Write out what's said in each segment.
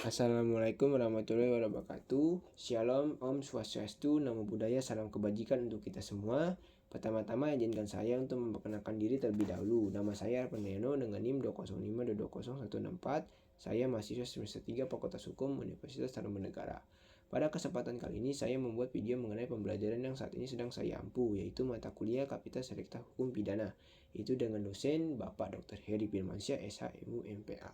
Assalamualaikum warahmatullahi wabarakatuh. Shalom, Om Swastiastu, Namo Buddhaya, salam kebajikan untuk kita semua. Pertama-tama izinkan saya untuk memperkenalkan diri terlebih dahulu. Nama saya Arpaneno dengan NIM 205220164. Saya mahasiswa semester 3 Fakultas Hukum Universitas Tarumanegara. Pada kesempatan kali ini saya membuat video mengenai pembelajaran yang saat ini sedang saya ampu, yaitu mata kuliah Kapita Selekta Hukum Pidana, itu dengan dosen Bapak Dr. Heri Firmansyah, SH.MU, MPA.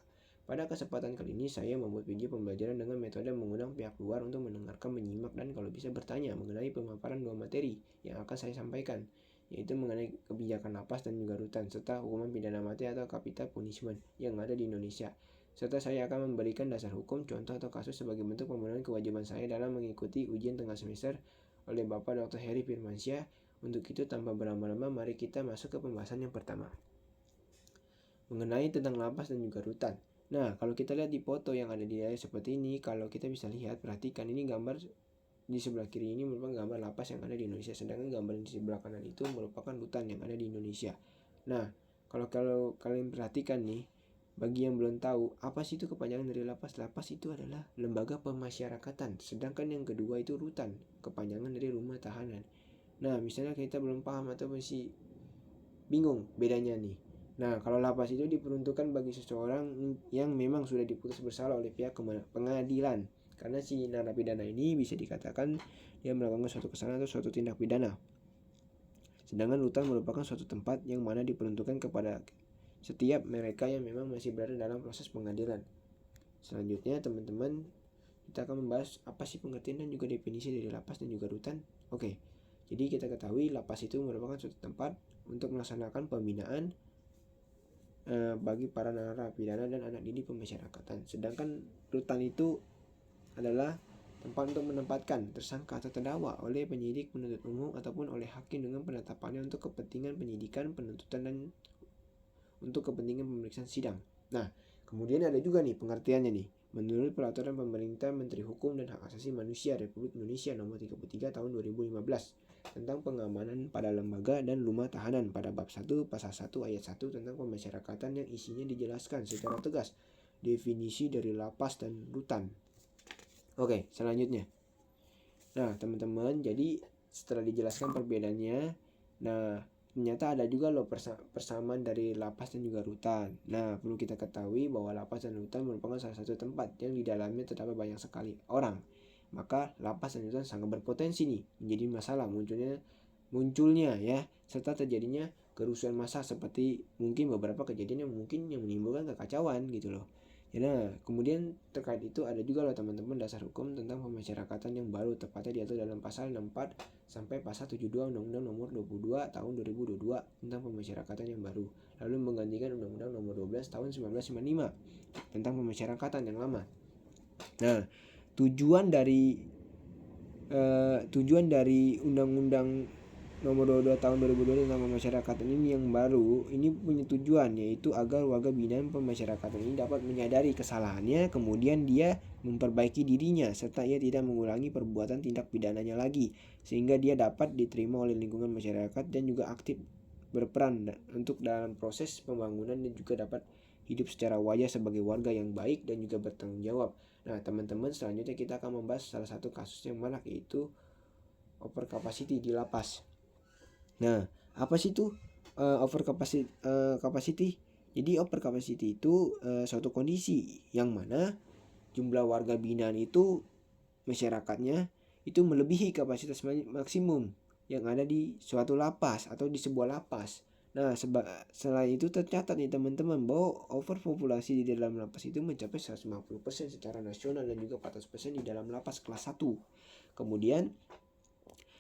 Pada kesempatan kali ini saya membuat video pembelajaran dengan metode mengundang pihak luar untuk mendengarkan, menyimak, dan kalau bisa bertanya mengenai pemaparan dua materi yang akan saya sampaikan, yaitu mengenai kebijakan lapas dan juga rutan, serta hukuman pidana mati atau capital punishment yang ada di Indonesia. Serta saya akan memberikan dasar hukum, contoh atau kasus sebagai bentuk pemenuhan kewajiban saya dalam mengikuti ujian tengah semester oleh Bapak Dr. Heri Firmansyah. Untuk itu tanpa berlama-lama mari kita masuk ke pembahasan yang pertama, mengenai tentang lapas dan juga rutan. Nah, kalau kita lihat di foto yang ada di layar seperti ini, kalau kita bisa lihat, perhatikan ini gambar di sebelah kiri ini merupakan gambar lapas yang ada di Indonesia, sedangkan gambar di sebelah kanan itu merupakan rutan yang ada di Indonesia. Nah, kalau kalian perhatikan nih, bagi yang belum tahu, apa sih itu kepanjangan dari lapas? Lapas itu adalah lembaga pemasyarakatan, sedangkan yang kedua itu rutan, kepanjangan dari rumah tahanan. Nah, misalnya kita belum paham atau masih bingung bedanya nih. Nah, kalau lapas itu diperuntukkan bagi seseorang yang memang sudah diputus bersalah oleh pihak pengadilan. Karena si narapidana ini bisa dikatakan dia melakukan suatu kesalahan atau suatu tindak pidana. Sedangkan rutan merupakan suatu tempat yang mana diperuntukkan kepada setiap mereka yang memang masih berada dalam proses pengadilan. Selanjutnya teman-teman, kita akan membahas apa sih pengertian dan juga definisi dari lapas dan juga rutan. Oke, jadi kita ketahui lapas itu merupakan suatu tempat untuk melaksanakan pembinaan bagi para narapidana dan anak didik pemasyarakatan. Sedangkan rutan itu adalah tempat untuk menempatkan tersangka atau terdakwa oleh penyidik, penuntut umum, ataupun oleh hakim dengan penetapannya untuk kepentingan penyidikan, penuntutan, dan untuk kepentingan pemeriksaan sidang. Nah, kemudian ada juga nih pengertiannya nih. Menurut Peraturan Pemerintah Menteri Hukum dan Hak Asasi Manusia Republik Indonesia Nomor 33 Tahun 2015 tentang pengamanan pada lembaga dan rumah tahanan pada bab 1 pasal 1 ayat 1 tentang pemasyarakatan yang isinya dijelaskan secara tegas definisi dari lapas dan rutan. Oke, selanjutnya. Nah, teman-teman, jadi setelah dijelaskan perbedaannya, nah ternyata ada juga loh persamaan dari lapas dan juga rutan. Nah, perlu kita ketahui bahwa lapas dan rutan merupakan salah satu tempat yang di dalamnya terdapat banyak sekali orang. Maka lapas dan rutan sangat berpotensi nih menjadi masalah munculnya ya, serta terjadinya kerusuhan massa seperti mungkin beberapa kejadian yang menimbulkan kekacauan gitu loh. Ya, nah, kemudian terkait itu ada juga loh teman-teman dasar hukum tentang pemasyarakatan yang baru, tepatnya diatur dalam pasal 64 sampai pasal 72 Undang-Undang Nomor 22 Tahun 2022 tentang pemasyarakatan yang baru, lalu menggantikan Undang-Undang Nomor 12 Tahun 1995 tentang pemasyarakatan yang lama. Nah, tujuan dari Undang-Undang Nomor 22 Tahun 2022 tentang pemasyarakatan ini yang baru ini punya tujuan, yaitu agar warga binaan pemasyarakatan ini dapat menyadari kesalahannya, kemudian dia memperbaiki dirinya serta ia tidak mengulangi perbuatan tindak pidananya lagi, sehingga dia dapat diterima oleh lingkungan masyarakat dan juga aktif berperan untuk dalam proses pembangunan dan juga dapat hidup secara wajar sebagai warga yang baik dan juga bertanggung jawab. Nah, teman-teman, selanjutnya kita akan membahas salah satu kasus yang menarik, yaitu over capacity di lapas. Nah, apa sih itu over capacity? Jadi over capacity itu suatu kondisi yang mana jumlah warga binaan itu, masyarakatnya itu melebihi kapasitas maksimum yang ada di suatu lapas atau di sebuah lapas. Nah, selain itu tercatat nih teman-teman bahwa overpopulasi di dalam lapas itu mencapai 150% secara nasional dan juga 400% di dalam lapas kelas 1. Kemudian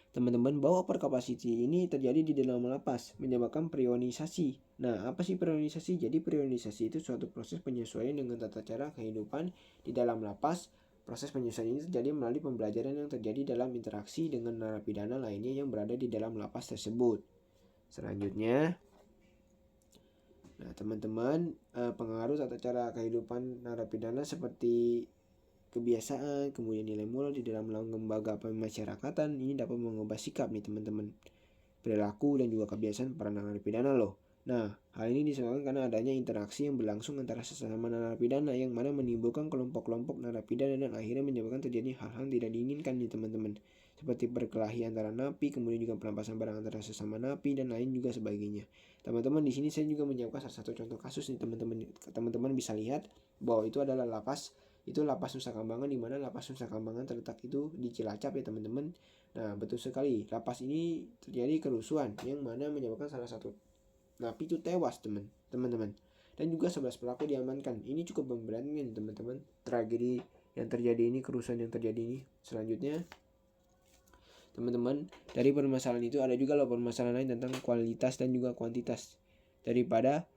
teman-teman, bahwa overcapacity ini terjadi di dalam lapas menyebabkan priorisasi. Nah, apa sih priorisasi? Jadi priorisasi itu suatu proses penyesuaian dengan tata cara kehidupan di dalam lapas. Proses penyesuaian ini terjadi melalui pembelajaran yang terjadi dalam interaksi dengan narapidana lainnya yang berada di dalam lapas tersebut. Selanjutnya, nah teman-teman, pengaruh tata cara kehidupan narapidana seperti kebiasaan, kemudian nilai moral di dalam lembaga pemasyarakatan ini dapat mengubah sikap nih teman-teman, perilaku dan juga kebiasaan para narapidana loh. Nah, hal ini disebabkan karena adanya interaksi yang berlangsung antara sesama narapidana yang mana menimbulkan kelompok-kelompok narapidana dan akhirnya menyebabkan terjadi hal-hal yang tidak diinginkan nih teman-teman. Seperti perkelahian antara napi, kemudian juga perampasan barang antara sesama napi dan lain juga sebagainya. Teman-teman, di sini saya juga menyiapkan salah satu contoh kasus nih teman-teman. Teman-teman bisa lihat bahwa itu adalah lapas Nusa Kambangan, di mana lapas Nusa Kambangan terletak itu di Cilacap ya teman-teman. Nah, betul sekali. Lapas ini terjadi kerusuhan yang mana menyebabkan salah satu napi itu tewas teman-teman, dan juga 11 pelaku diamankan. Ini cukup memberatkan teman-teman, tragedi yang terjadi ini, kerusuhan yang terjadi ini. Selanjutnya teman-teman, dari permasalahan itu ada juga loh permasalahan lain tentang kualitas dan juga kuantitas daripada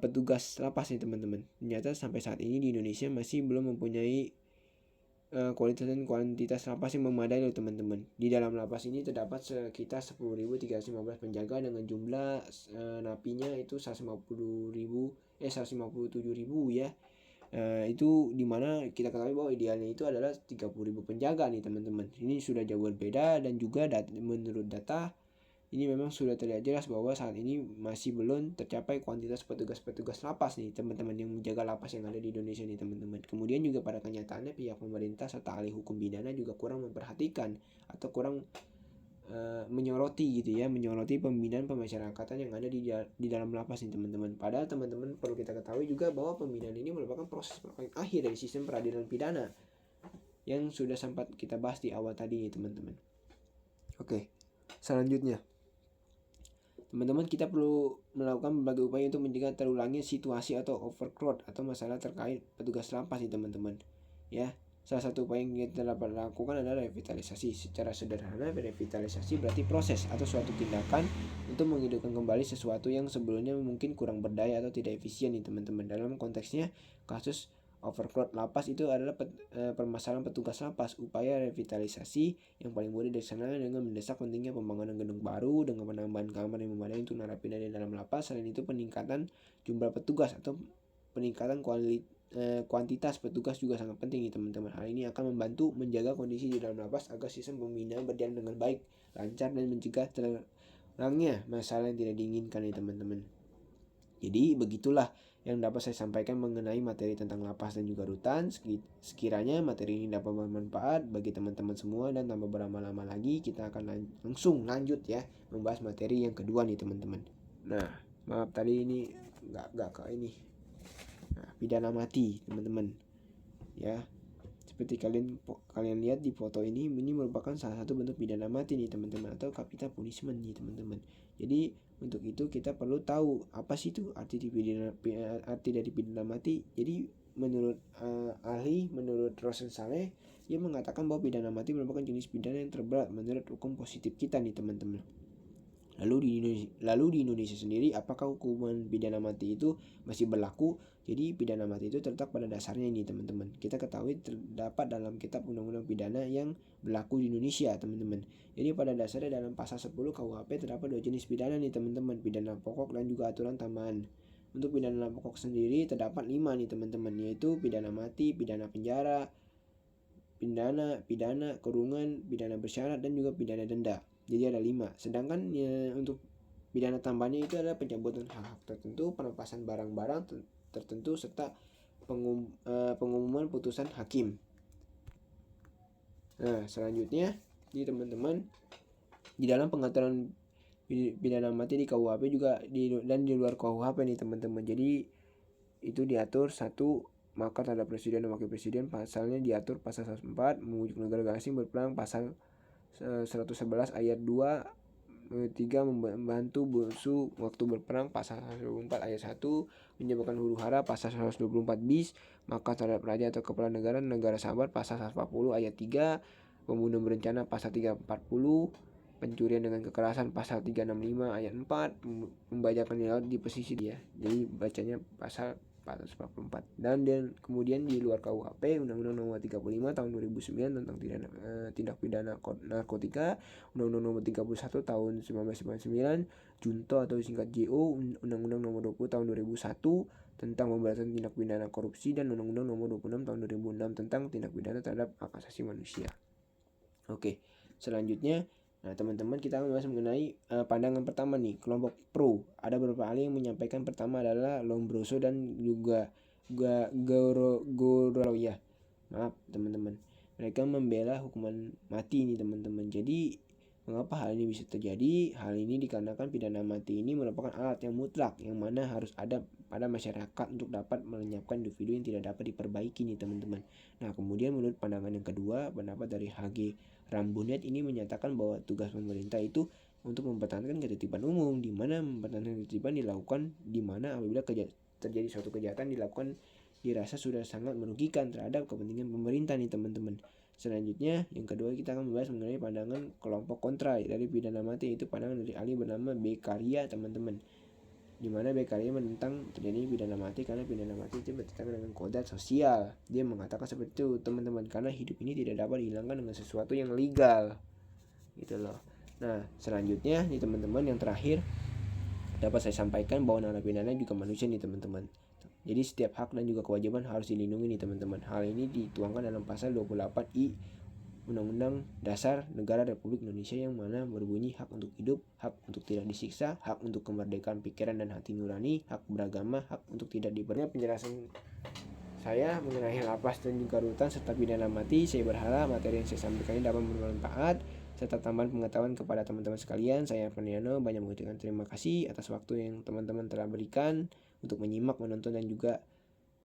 petugas lapas nih teman-teman. Ternyata sampai saat ini di Indonesia masih belum mempunyai kualitas dan kuantitas lapas yang memadai loh teman-teman. Di dalam lapas ini terdapat sekitar 10.315 penjaga dengan jumlah napinya itu 157.000 ya. Itu dimana kita ketahui bahwa idealnya itu adalah 30.000 penjaga nih teman-teman. Ini sudah jauh berbeda, dan juga menurut data ini memang sudah terlihat jelas bahwa saat ini masih belum tercapai kuantitas petugas-petugas lapas nih teman-teman yang menjaga lapas yang ada di Indonesia nih teman-teman. Kemudian juga pada kenyataannya pihak pemerintah serta ahli hukum pidana juga kurang memperhatikan atau kurang menyoroti pembinaan pemasyarakatan yang ada di dalam lapas nih teman-teman. Padahal teman-teman perlu kita ketahui juga bahwa pembinaan ini merupakan proses paling akhir dari sistem peradilan pidana yang sudah sempat kita bahas di awal tadi nih teman-teman. Oke, selanjutnya teman-teman, kita perlu melakukan berbagai upaya untuk mencegah terulangnya situasi atau overcrowd atau masalah terkait petugas lapas nih teman-teman. Ya, salah satu upaya yang kita dapat lakukan adalah revitalisasi. Secara sederhana, revitalisasi berarti proses atau suatu tindakan untuk menghidupkan kembali sesuatu yang sebelumnya mungkin kurang berdaya atau tidak efisien nih teman-teman. Dalam konteksnya kasus overcrowd lapas itu adalah permasalahan petugas lapas. Upaya revitalisasi yang paling mudah dilaksanakan dengan mendesak pentingnya pembangunan gedung baru dengan penambahan kamar yang memadai untuk narapidana di dalam lapas. Selain itu, peningkatan jumlah petugas atau peningkatan kuantitas petugas juga sangat penting nih teman-teman. Hal ini akan membantu menjaga kondisi di dalam lapas agar sistem pembinaan berjalan dengan baik, lancar, dan mencegah terulangnya masalah yang tidak diinginkan nih teman-teman. Jadi begitulah yang dapat saya sampaikan mengenai materi tentang lapas dan juga rutan. Sekiranya materi ini dapat bermanfaat bagi teman-teman semua, dan tanpa berlama-lama lagi kita akan langsung lanjut ya membahas materi yang kedua nih teman-teman. Nah, maaf tadi ini nggak ke ini. Nah, pidana mati teman-teman. Ya, seperti kalian lihat di foto ini merupakan salah satu bentuk pidana mati nih teman-teman, atau capital punishment nih teman-teman. Jadi untuk itu kita perlu tahu apa sih itu arti dari pidana mati. Jadi menurut menurut Rosen Saleh, dia mengatakan bahwa pidana mati merupakan jenis pidana yang terberat menurut hukum positif kita nih teman-teman. Lalu di Indonesia sendiri, apakah hukuman pidana mati itu masih berlaku? Jadi pidana mati itu terletak pada dasarnya ini teman-teman. Kita ketahui terdapat dalam kitab undang-undang pidana yang berlaku di Indonesia teman-teman. Jadi pada dasarnya dalam pasal 10 KUHP terdapat dua jenis pidana nih teman-teman, pidana pokok dan juga aturan tambahan. Untuk pidana pokok sendiri terdapat 5 nih teman-teman, yaitu pidana mati, pidana penjara, pidana kurungan, pidana bersyarat, dan juga pidana denda. Jadi ada 5. Sedangkan untuk pidana tambahannya itu adalah pencabutan hak-hak tertentu, perampasan barang-barang tertentu, serta pengumuman putusan hakim. Nah, selanjutnya di teman-teman, di dalam pengaturan pidana mati di KUHP juga dan di luar KUHP nih teman-teman. Jadi itu diatur satu, maka terhadap presiden dan wakil presiden pasalnya diatur pasal 104, membujuk negara asing berperang pasal 111 ayat 2, 3 membantu musuh waktu berperang pasal 124 ayat 1, menyebabkan huru hara pasal 124 bis, maka terhadap raja atau kepala negara sahabat pasal 140 ayat 3, pembunuhan berencana pasal 340, pencurian dengan kekerasan pasal 365 ayat 4, pembajakan di laut di pesisir ya. Jadi bacanya pasal 444. Dan kemudian di luar KUHP, Undang-Undang Nomor 35 Tahun 2009 tentang tindak pidana narkotika, Undang-Undang Nomor 31 Tahun 1999, Junto atau singkat JO, Undang-Undang Nomor 20 Tahun 2001 tentang pemberantasan tindak pidana korupsi, dan Undang-Undang Nomor 26 Tahun 2006 tentang tindak pidana terhadap hak asasi manusia. Oke, selanjutnya Nah, teman-teman, kita akan membahas mengenai pandangan pertama nih, kelompok pro. Ada beberapa ahli yang menyampaikan. Pertama adalah Lombroso dan juga Goro ya. Maaf teman-teman. Mereka membela hukuman mati nih teman-teman. Jadi mengapa hal ini bisa terjadi? Hal ini dikarenakan pidana mati ini merupakan alat yang mutlak yang mana harus ada pada masyarakat untuk dapat melenyapkan individu yang tidak dapat diperbaiki nih teman-teman. Nah, kemudian menurut pandangan yang kedua, pendapat dari H.G. Rambunet ini menyatakan bahwa tugas pemerintah itu untuk mempertahankan ketertiban umum, di mana mempertahankan ketertiban dilakukan di mana apabila terjadi suatu kejahatan dilakukan dirasa sudah sangat merugikan terhadap kepentingan pemerintah nih teman-teman. Selanjutnya, yang kedua kita akan membahas mengenai pandangan kelompok kontra dari pidana mati, yaitu pandangan dari ahli bernama Beccaria teman-teman. Di mana Beccaria menentang terjadi pidana mati karena pidana mati itu bertentangan dengan kodrat sosial. Dia mengatakan seperti itu teman-teman, karena hidup ini tidak dapat dihilangkan dengan sesuatu yang legal gitu loh. Nah, selanjutnya nih teman-teman, yang terakhir dapat saya sampaikan bahwa narapidana juga manusia nih teman-teman. Jadi setiap hak dan juga kewajiban harus dilindungi nih teman-teman. Hal ini dituangkan dalam pasal 28I Undang-Undang Dasar Negara Republik Indonesia, yang mana berbunyi hak untuk hidup, hak untuk tidak disiksa, hak untuk kemerdekaan pikiran dan hati nurani, hak beragama, hak untuk tidak dipernya. Penjelasan saya mengenai lapas dan juga rutan serta pidana mati. Saya berharap materi yang saya sampaikan ini dapat bermanfaat serta tambahan pengetahuan kepada teman-teman sekalian. Saya Arpaniano banyak mengucapkan terima kasih atas waktu yang teman-teman telah berikan untuk menyimak, menonton, dan juga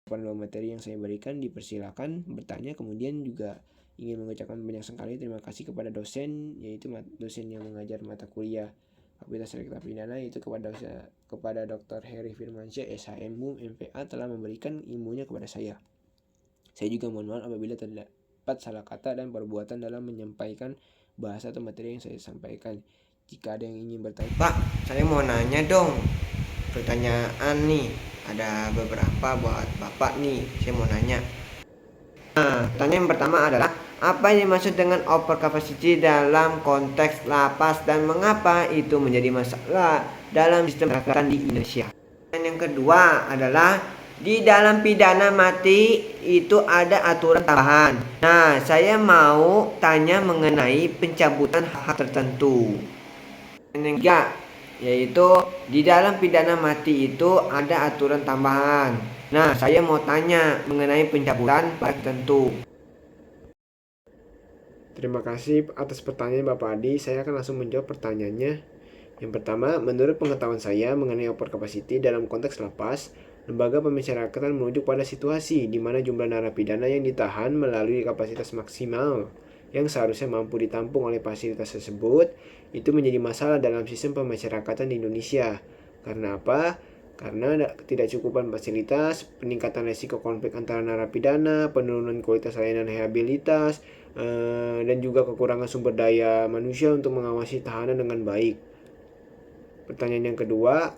materi yang saya berikan. Dipersilakan bertanya. Kemudian juga ingin mengucapkan banyak sekali terima kasih kepada dosen, yaitu dosen yang mengajar mata kuliah Fakultas Elektra Pidana, yaitu kepada Dr. Heri Firmansyah, SHM, MPA, telah memberikan ilmunya kepada saya. Saya juga mohon maaf apabila terdapat salah kata dan perbuatan dalam menyampaikan bahasa atau materi yang saya sampaikan. Jika ada yang ingin bertanya, Pak, saya mau nanya dong. Pertanyaan nih, ada beberapa buat Bapak nih. Saya mau nanya. Nah, pertanyaan yang pertama adalah, apa yang dimaksud dengan over capacity dalam konteks lapas dan mengapa itu menjadi masalah dalam sistem peradilan di Indonesia? Dan yang kedua adalah, di dalam pidana mati itu ada aturan tambahan. Nah, saya mau tanya mengenai pencabutan hak tertentu. Dan yang ketiga, yaitu di dalam pidana mati itu ada aturan tambahan. Nah, saya mau tanya mengenai pencabutan hak tertentu. terima kasih atas pertanyaan Bapak Adi. Saya akan langsung menjawab pertanyaannya. Yang pertama, menurut pengetahuan saya mengenai over capacity dalam konteks lapas, lembaga pemasyarakatan merujuk pada situasi di mana jumlah narapidana yang ditahan melalui kapasitas maksimal yang seharusnya mampu ditampung oleh fasilitas tersebut itu menjadi masalah dalam sistem pemasyarakatan di Indonesia. Karena apa? Karena tidak cukupan fasilitas, peningkatan resiko konflik antara narapidana, penurunan kualitas layanan rehabilitas, dan juga kekurangan sumber daya manusia untuk mengawasi tahanan dengan baik. Pertanyaan yang kedua,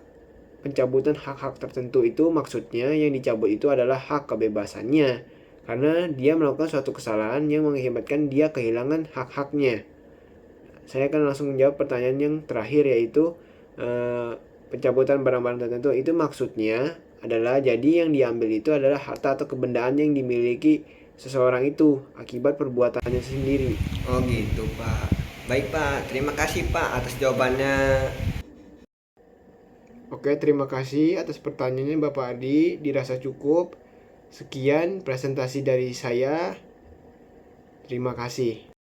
pencabutan hak-hak tertentu itu maksudnya yang dicabut itu adalah hak kebebasannya, karena dia melakukan suatu kesalahan yang mengakibatkan dia kehilangan hak-haknya. Saya akan langsung menjawab pertanyaan yang terakhir, yaitu pencabutan barang-barang tertentu itu maksudnya adalah jadi yang diambil itu adalah harta atau kebendaan yang dimiliki seseorang itu akibat perbuatannya sendiri. Oh gitu, Pak. Baik, Pak. Terima kasih, Pak, atas jawabannya. Oke, terima kasih atas pertanyaannya Bapak Adi. Dirasa cukup. Sekian presentasi dari saya. Terima kasih.